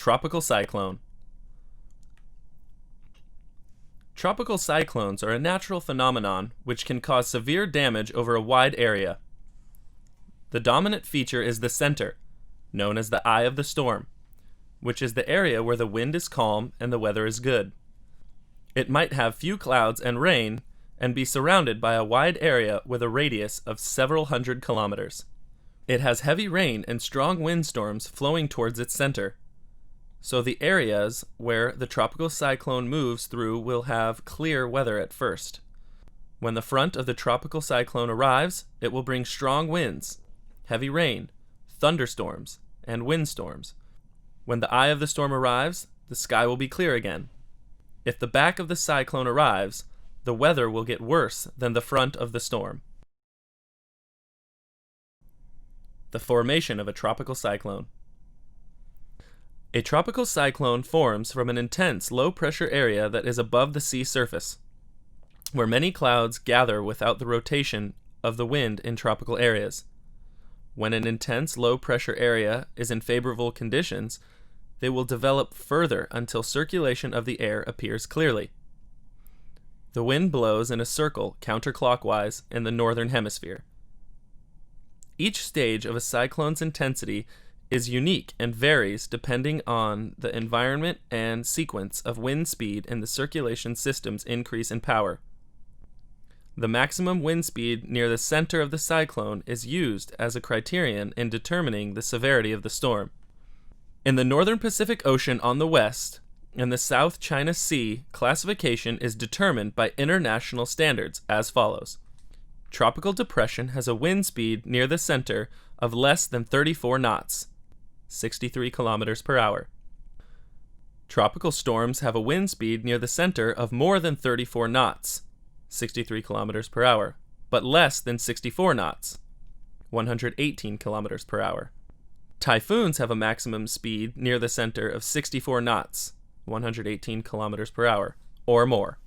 Tropical cyclone. Tropical cyclones are a natural phenomenon which can cause severe damage over a wide area. The dominant feature is the center, known as the eye of the storm, which is the area where the wind is calm and the weather is good. It might have few clouds and rain and be surrounded by a wide area with a radius of several hundred kilometers. It has heavy rain and strong windstorms flowing towards its center. So the areas where the tropical cyclone moves through will have clear weather at first. When the front of the tropical cyclone arrives, it will bring strong winds, heavy rain, thunderstorms, and windstorms. When the eye of the storm arrives, the sky will be clear again. If the back of the cyclone arrives, the weather will get worse than the front of the storm. The formation of a tropical cyclone. A tropical cyclone forms from an intense low-pressure area that is above the sea surface, where many clouds gather without the rotation of the wind in tropical areas. When an intense low-pressure area is in favorable conditions, they will develop further until circulation of the air appears clearly. The wind blows in a circle counterclockwise in the northern hemisphere. Each stage of a cyclone's intensity is unique and varies depending on the environment and sequence of wind speed and the circulation system's increase in power. The maximum wind speed near the center of the cyclone is used as a criterion in determining the severity of the storm. In the northern Pacific Ocean on the west and the South China Sea, classification is determined by international standards as follows. Tropical depression has a wind speed near the center of less than 34 knots, 63 kilometers per hour. Tropical storms have a wind speed near the center of more than 34 knots, 63 kilometers per hour, but less than 64 knots, 118 kilometers per hour. Typhoons have a maximum speed near the center of 64 knots, 118 kilometers per hour, or more.